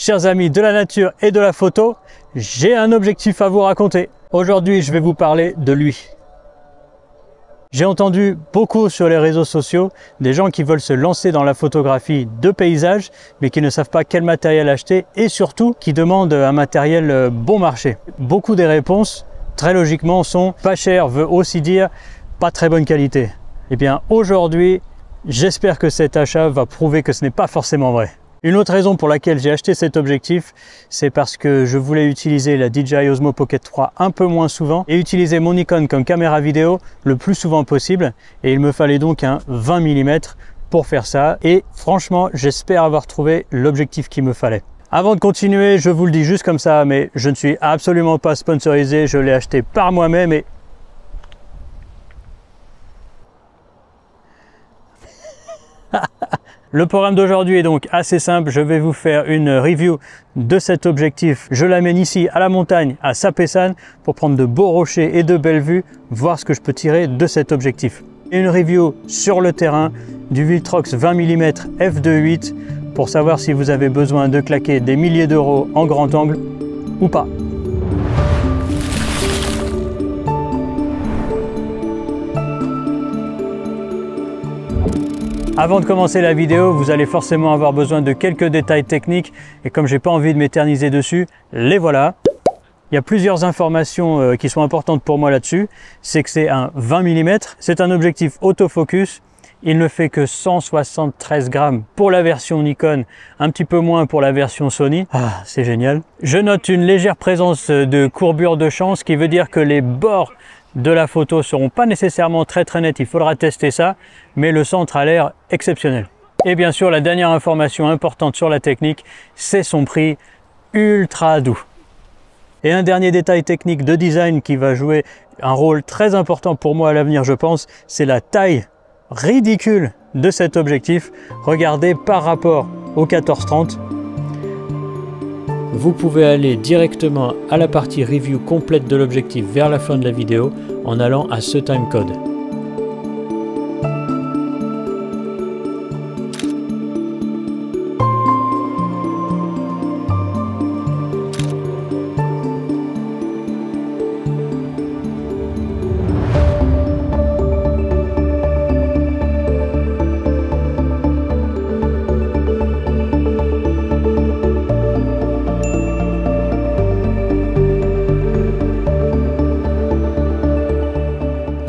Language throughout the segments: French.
Chers amis de la nature et de la photo, j'ai un objectif à vous raconter. Aujourd'hui, je vais vous parler de lui. J'ai entendu beaucoup sur les réseaux sociaux des gens qui veulent se lancer dans la photographie de paysages, mais qui ne savent pas quel matériel acheter et surtout qui demandent un matériel bon marché. Beaucoup des réponses, très logiquement, sont pas cher veut aussi dire pas très bonne qualité. Eh bien, aujourd'hui, j'espère que cet achat va prouver que ce n'est pas forcément vrai. Une autre raison pour laquelle j'ai acheté cet objectif, c'est parce que je voulais utiliser la DJI Osmo Pocket 3 un peu moins souvent et utiliser mon Nikon comme caméra vidéo le plus souvent possible. Et il me fallait donc un 20 mm pour faire ça. Et franchement, j'espère avoir trouvé l'objectif qu'il me fallait. Avant de continuer, je vous le dis juste comme ça, mais je ne suis absolument pas sponsorisé. Je l'ai acheté par moi-même et... Le programme d'aujourd'hui est donc assez simple, je vais vous faire une review de cet objectif. Je l'amène ici à la montagne, à Sapessan, pour prendre de beaux rochers et de belles vues, voir ce que je peux tirer de cet objectif. Et une review sur le terrain du Viltrox 20 mm f2.8 pour savoir si vous avez besoin de claquer des milliers d'euros en grand angle ou pas. Avant de commencer la vidéo, vous allez forcément avoir besoin de quelques détails techniques et comme j'ai pas envie de m'éterniser dessus, les voilà. Il y a plusieurs informations qui sont importantes pour moi là-dessus. C'est que c'est un 20 mm, c'est un objectif autofocus. Il ne fait que 173 grammes pour la version Nikon, un petit peu moins pour la version Sony. Ah, c'est génial. Je note une légère présence de courbure de champ, ce qui veut dire que les bords de la photo seront pas nécessairement très nets, il faudra tester ça, mais le centre a l'air exceptionnel. Et bien sûr, la dernière information importante sur la technique, c'est son prix ultra doux. Et un dernier détail technique de design qui va jouer un rôle très important pour moi à l'avenir, je pense, c'est la taille ridicule de cet objectif. Regardez par rapport au 14-30. Vous pouvez aller directement à la partie review complète de l'objectif vers la fin de la vidéo en allant à ce timecode.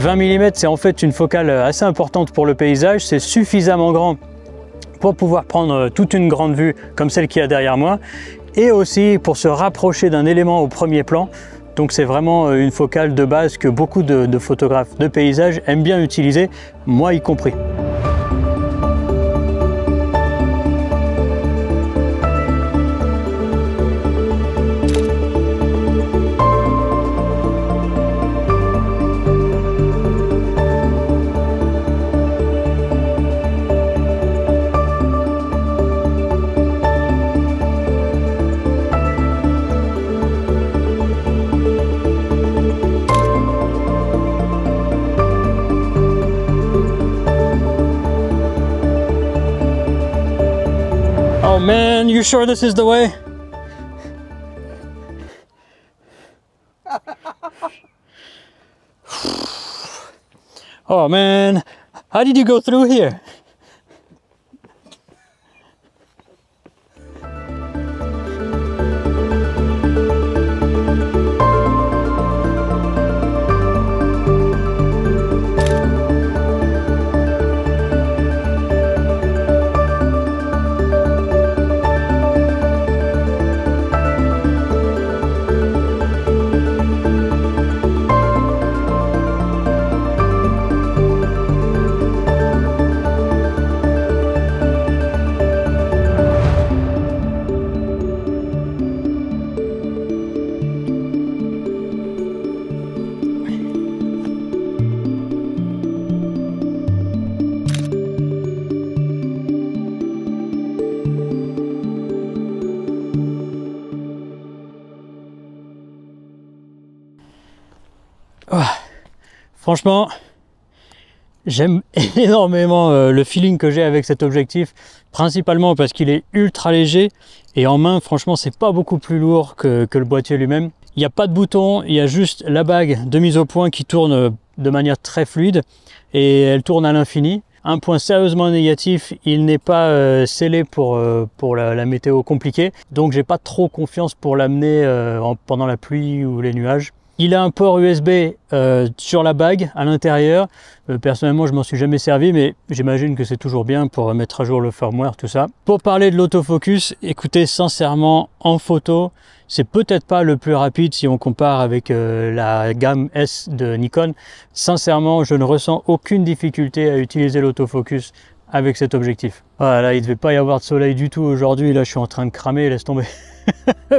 « 20 mm, c'est en fait une focale assez importante pour le paysage, c'est suffisamment grand pour pouvoir prendre toute une grande vue comme celle qu'il y a derrière moi et aussi pour se rapprocher d'un élément au premier plan. Donc c'est vraiment une focale de base que beaucoup de photographes de paysage aiment bien utiliser, moi y compris. Oh man, you sure this is the way? Oh man, how did you go through here? Oh, franchement, J'aime énormément le feeling que j'ai avec cet objectif, principalement parce qu'il est ultra léger et en main, franchement, c'est pas beaucoup plus lourd que le boîtier lui-même. Il n'y a pas de bouton, il y a juste la bague de mise au point qui tourne de manière très fluide et elle tourne à l'infini. Un point sérieusement négatif, il n'est pas scellé pour la météo compliquée, donc j'ai pas trop confiance pour l'amener pendant la pluie ou les nuages. Il a un port USB sur la bague à l'intérieur. Personnellement, je m'en suis jamais servi, mais j'imagine que c'est toujours bien pour mettre à jour le firmware, tout ça. Pour parler de l'autofocus, écoutez, sincèrement, en photo, c'est peut-être pas le plus rapide si on compare avec la gamme S de Nikon. Sincèrement, je ne ressens aucune difficulté à utiliser l'autofocus avec cet objectif. Voilà, il ne devait pas y avoir de soleil du tout aujourd'hui. Là, je suis en train de cramer, laisse tomber.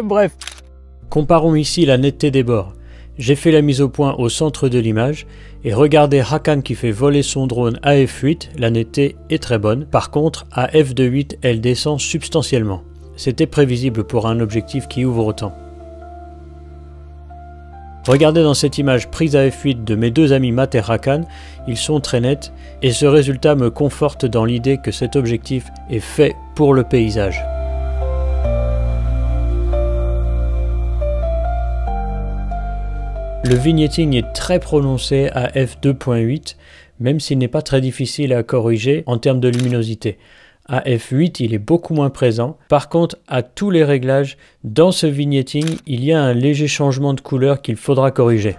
Bref. Comparons ici la netteté des bords. J'ai fait la mise au point au centre de l'image et regardez Hakan qui fait voler son drone à f8, la netteté est très bonne. Par contre, à f2.8, elle descend substantiellement. C'était prévisible pour un objectif qui ouvre autant. Regardez dans cette image prise à f8 de mes deux amis Matt et Hakan, ils sont très nets et ce résultat me conforte dans l'idée que cet objectif est fait pour le paysage. Le vignetting est très prononcé à f2.8, même s'il n'est pas très difficile à corriger en termes de luminosité. À f8, il est beaucoup moins présent. Par contre, à tous les réglages, dans ce vignetting, il y a un léger changement de couleur qu'il faudra corriger.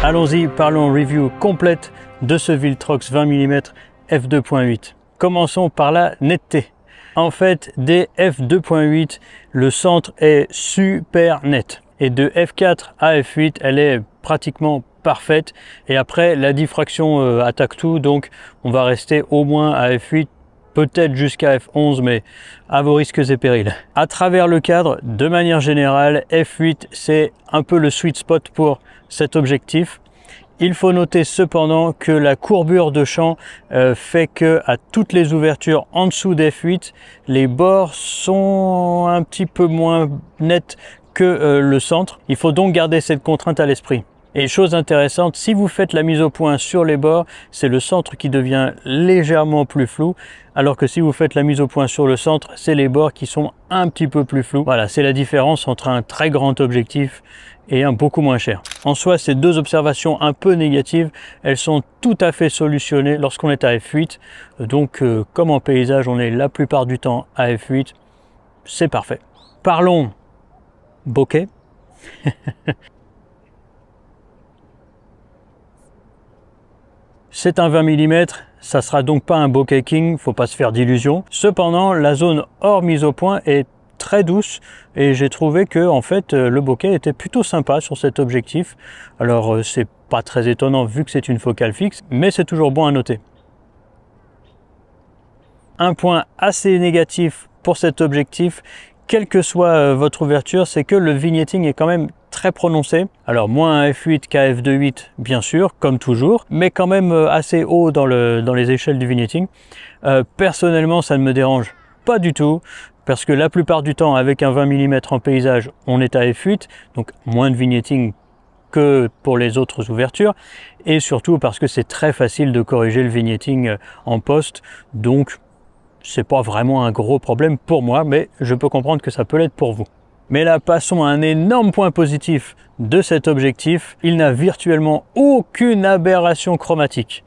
Allons-y, parlons review complète de ce Viltrox 20 mm f2.8. Commençons par la netteté. En fait, dès f2.8, le centre est super net. Et de f4 à f8, elle est pratiquement parfaite. Et après, la diffraction attaque tout, donc on va rester au moins à f8, peut-être jusqu'à f11, mais à vos risques et périls. À travers le cadre, de manière générale, f8, c'est un peu le sweet spot pour cet objectif. Il faut noter cependant que la courbure de champ fait que à toutes les ouvertures en dessous d'f8, les bords sont un petit peu moins nets que le centre. Il faut donc garder cette contrainte à l'esprit. Et chose intéressante, si vous faites la mise au point sur les bords, c'est le centre qui devient légèrement plus flou, alors que si vous faites la mise au point sur le centre, c'est les bords qui sont un petit peu plus flous. Voilà, c'est la différence entre un très grand objectif et un beaucoup moins cher. En soi, ces deux observations un peu négatives, elles sont tout à fait solutionnées lorsqu'on est à f8. Donc, comme en paysage, on est la plupart du temps à f8, c'est parfait. Parlons bokeh. C'est un 20 mm, ça sera donc pas un bokeh king, faut pas se faire d'illusions. Cependant, la zone hors mise au point est très douce et j'ai trouvé que en fait le bokeh était plutôt sympa sur cet objectif. Alors c'est pas très étonnant vu que c'est une focale fixe, mais c'est toujours bon à noter. Un point assez négatif pour cet objectif, quelle que soit votre ouverture, c'est que le vignetting est quand même très prononcé. Alors moins à f8 qu'à f2.8 bien sûr, comme toujours, mais quand même assez haut dans les échelles du vignetting. Personnellement, ça ne me dérange pas du tout, parce que la plupart du temps, avec un 20 mm en paysage, on est à f8, donc moins de vignetting que pour les autres ouvertures, et surtout parce que c'est très facile de corriger le vignetting en post, donc c'est pas vraiment un gros problème pour moi, mais je peux comprendre que ça peut l'être pour vous. Mais là, passons à un énorme point positif de cet objectif. Il n'a virtuellement aucune aberration chromatique.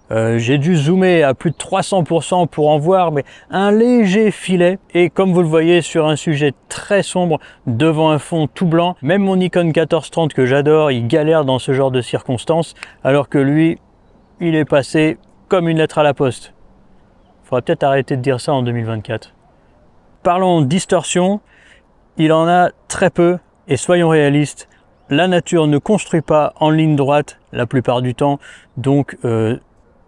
J'ai dû zoomer à plus de 300% pour en voir, mais un léger filet. Et comme vous le voyez sur un sujet très sombre, devant un fond tout blanc, même mon Nikon 1430 que j'adore, il galère dans ce genre de circonstances, alors que lui, il est passé comme une lettre à la poste. Faudrait peut-être arrêter de dire ça en 2024. Parlons distorsion. Il en a très peu, et soyons réalistes, la nature ne construit pas en ligne droite la plupart du temps, donc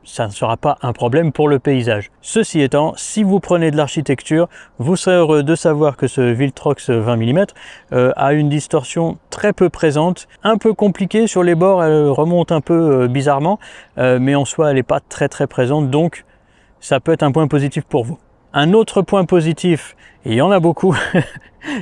ça ne sera pas un problème pour le paysage. Ceci étant, si vous prenez de l'architecture, vous serez heureux de savoir que ce Viltrox 20 mm a une distorsion très peu présente, un peu compliquée sur les bords, elle remonte un peu bizarrement, mais en soi elle n'est pas très présente, donc ça peut être un point positif pour vous. Un autre point positif, et il y en a beaucoup,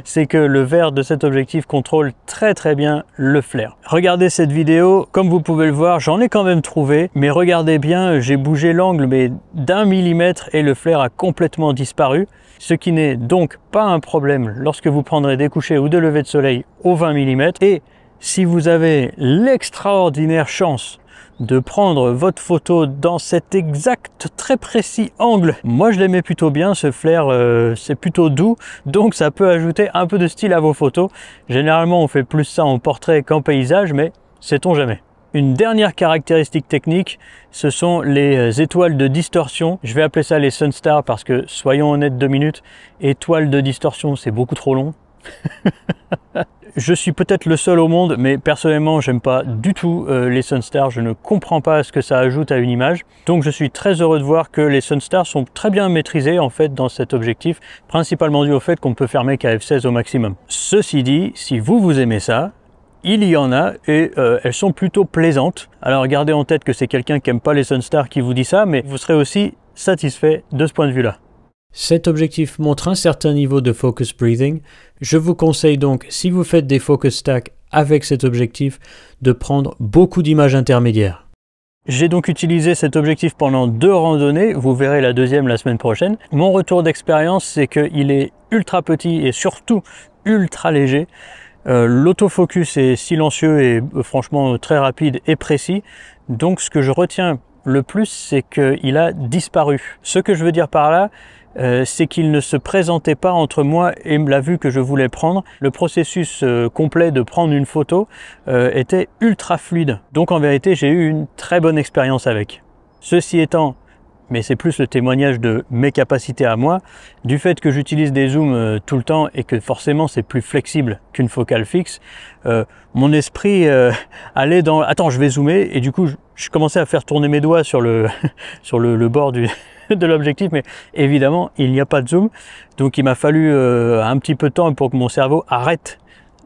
c'est que le verre de cet objectif contrôle très bien le flair. Regardez cette vidéo, comme vous pouvez le voir, j'en ai quand même trouvé, mais regardez bien, j'ai bougé l'angle mais d'1 millimètre et le flair a complètement disparu, ce qui n'est donc pas un problème lorsque vous prendrez des couchers ou des levées de soleil au 20 mm. Et si vous avez l'extraordinaire chance de prendre votre photo dans cet exact très précis angle, moi je l'aimais plutôt bien, ce flair c'est plutôt doux, donc ça peut ajouter un peu de style à vos photos. Généralement on fait plus ça en portrait qu'en paysage, mais sait-on jamais. Une dernière caractéristique technique, ce sont les étoiles de distorsion. Je vais appeler ça les Sunstars parce que, soyons honnêtes 2 minutes, étoiles de distorsion c'est beaucoup trop long. Je suis peut-être le seul au monde, mais personnellement j'aime pas du tout les Sunstars, je ne comprends pas ce que ça ajoute à une image. Donc je suis très heureux de voir que les Sunstars sont très bien maîtrisés en fait dans cet objectif, principalement dû au fait qu'on peut fermer qu'à f16 au maximum. Ceci dit, si vous aimez ça, il y en a et elles sont plutôt plaisantes. Alors gardez en tête que c'est quelqu'un qui n'aime pas les Sunstars qui vous dit ça, mais vous serez aussi satisfait de ce point de vue-là. Cet objectif montre un certain niveau de focus breathing. Je vous conseille donc, si vous faites des focus stacks avec cet objectif, de prendre beaucoup d'images intermédiaires. J'ai donc utilisé cet objectif pendant 2 randonnées, vous verrez la deuxième la semaine prochaine. Mon retour d'expérience, c'est qu'il est ultra petit et surtout ultra léger. L'autofocus est silencieux et franchement très rapide et précis. Donc ce que je retiens le plus, c'est qu'il a disparu. Ce que je veux dire par là, c'est qu'il ne se présentait pas entre moi et la vue que je voulais prendre. Le processus complet de prendre une photo était ultra fluide. Donc en vérité, j'ai eu une très bonne expérience avec. Ceci étant, mais c'est plus le témoignage de mes capacités à moi, du fait que j'utilise des zooms tout le temps et que forcément c'est plus flexible qu'une focale fixe, mon esprit allait dans « attends, je vais zoomer » et du coup je commençais à faire tourner mes doigts sur le, le bord de l'objectif, mais évidemment il n'y a pas de zoom, donc il m'a fallu un petit peu de temps pour que mon cerveau arrête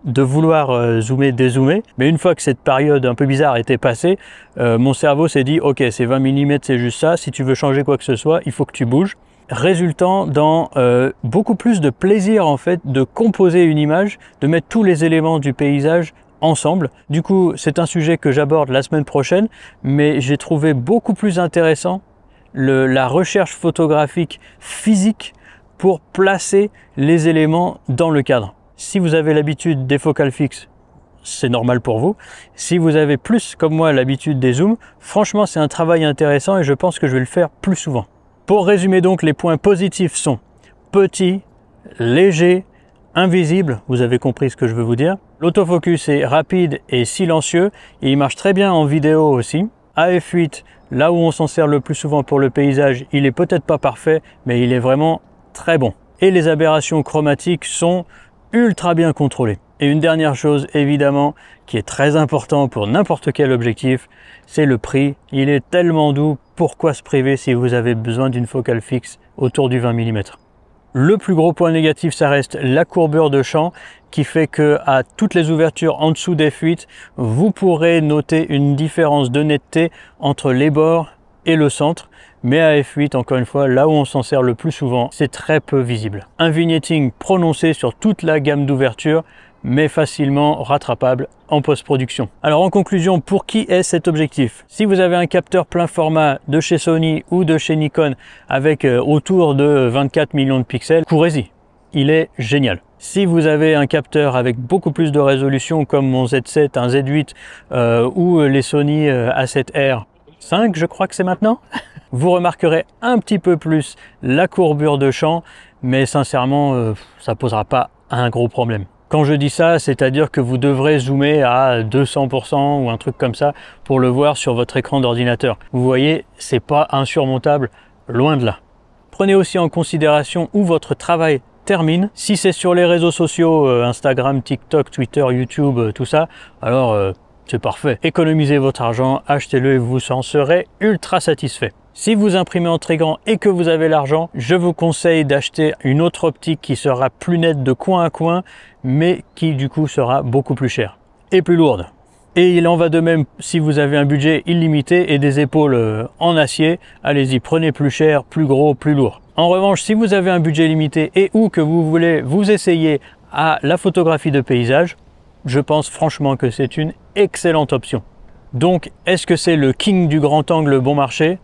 de vouloir zoomer, dézoomer. Mais une fois que cette période un peu bizarre était passée, mon cerveau s'est dit ok, c'est 20 mm, c'est juste ça, si tu veux changer quoi que ce soit, il faut que tu bouges. Résultant dans beaucoup plus de plaisir en fait de composer une image, de mettre tous les éléments du paysage ensemble. Du coup, c'est un sujet que j'aborde la semaine prochaine, mais j'ai trouvé beaucoup plus intéressant la recherche photographique physique pour placer les éléments dans le cadre. Si vous avez l'habitude des focales fixes, c'est normal pour vous. Si vous avez plus, comme moi, l'habitude des zooms, franchement, c'est un travail intéressant et je pense que je vais le faire plus souvent. Pour résumer donc, les points positifs sont petit, léger, invisible, vous avez compris ce que je veux vous dire. L'autofocus est rapide et silencieux et il marche très bien en vidéo aussi. À f8, là où on s'en sert le plus souvent pour le paysage, il est peut-être pas parfait, mais il est vraiment très bon. Et les aberrations chromatiques sont ultra bien contrôlées. Et une dernière chose, évidemment, qui est très important pour n'importe quel objectif, c'est le prix. Il est tellement doux, pourquoi se priver si vous avez besoin d'une focale fixe autour du 20 mm. Le plus gros point négatif, ça reste la courbure de champ qui fait que à toutes les ouvertures en dessous d'f8, vous pourrez noter une différence de netteté entre les bords et le centre. Mais à f8, encore une fois, là où on s'en sert le plus souvent, c'est très peu visible. Un vignetting prononcé sur toute la gamme d'ouverture, mais facilement rattrapable en post-production. Alors en conclusion, pour qui est cet objectif? Si vous avez un capteur plein format de chez Sony ou de chez Nikon avec autour de 24 millions de pixels, courez-y, il est génial. Si vous avez un capteur avec beaucoup plus de résolution comme mon Z7, un Z8 ou les Sony A7R 5, je crois que c'est maintenant, vous remarquerez un petit peu plus la courbure de champ, mais sincèrement, ça ne posera pas un gros problème. Quand je dis ça, c'est-à-dire que vous devrez zoomer à 200% ou un truc comme ça pour le voir sur votre écran d'ordinateur. Vous voyez, c'est pas insurmontable, loin de là. Prenez aussi en considération où votre travail termine. Si c'est sur les réseaux sociaux, Instagram, TikTok, Twitter, YouTube, tout ça, alors c'est parfait. Économisez votre argent, achetez-le et vous en serez ultra satisfait. Si vous imprimez en très grand et que vous avez l'argent, je vous conseille d'acheter une autre optique qui sera plus nette de coin à coin, mais qui du coup sera beaucoup plus chère et plus lourde. Et il en va de même si vous avez un budget illimité et des épaules en acier. Allez-y, prenez plus cher, plus gros, plus lourd. En revanche, si vous avez un budget limité et ou que vous voulez vous essayer à la photographie de paysage, je pense franchement que c'est une excellente option. Donc, est-ce que c'est le king du grand angle bon marché?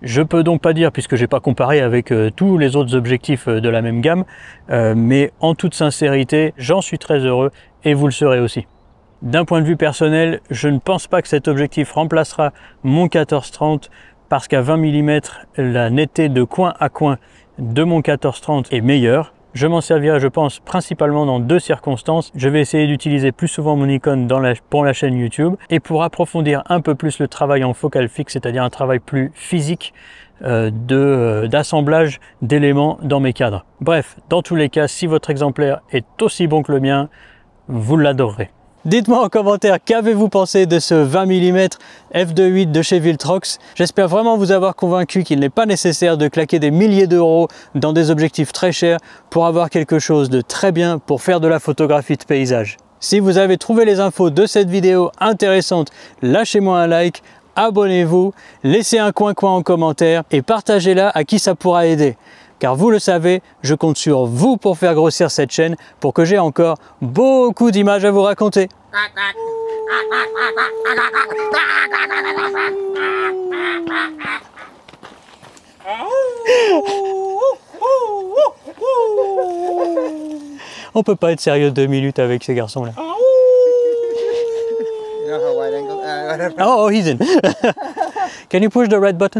Je peux donc pas dire puisque j'ai pas comparé avec tous les autres objectifs de la même gamme, mais en toute sincérité, j'en suis très heureux et vous le serez aussi. D'un point de vue personnel, je ne pense pas que cet objectif remplacera mon 14-30 parce qu'à 20 mm, la netteté de coin à coin de mon 14-30 est meilleure. Je m'en servirai, je pense, principalement dans deux circonstances. Je vais essayer d'utiliser plus souvent mon Nikon pour la chaîne YouTube et pour approfondir un peu plus le travail en focale fixe, c'est-à-dire un travail plus physique d'assemblage d'éléments dans mes cadres. Bref, dans tous les cas, si votre exemplaire est aussi bon que le mien, vous l'adorerez. Dites-moi en commentaire qu'avez-vous pensé de ce 20 mm f2.8 de chez Viltrox. J'espère vraiment vous avoir convaincu qu'il n'est pas nécessaire de claquer des milliers d'euros dans des objectifs très chers pour avoir quelque chose de très bien pour faire de la photographie de paysage. Si vous avez trouvé les infos de cette vidéo intéressantes, lâchez-moi un like, abonnez-vous, laissez un coin-coin en commentaire et partagez-la à qui ça pourra aider. Car vous le savez, je compte sur vous pour faire grossir cette chaîne pour que j'ai encore beaucoup d'images à vous raconter. On peut pas être sérieux 2 minutes avec ces garçons-là. Oh, he's in. Can you push the red button?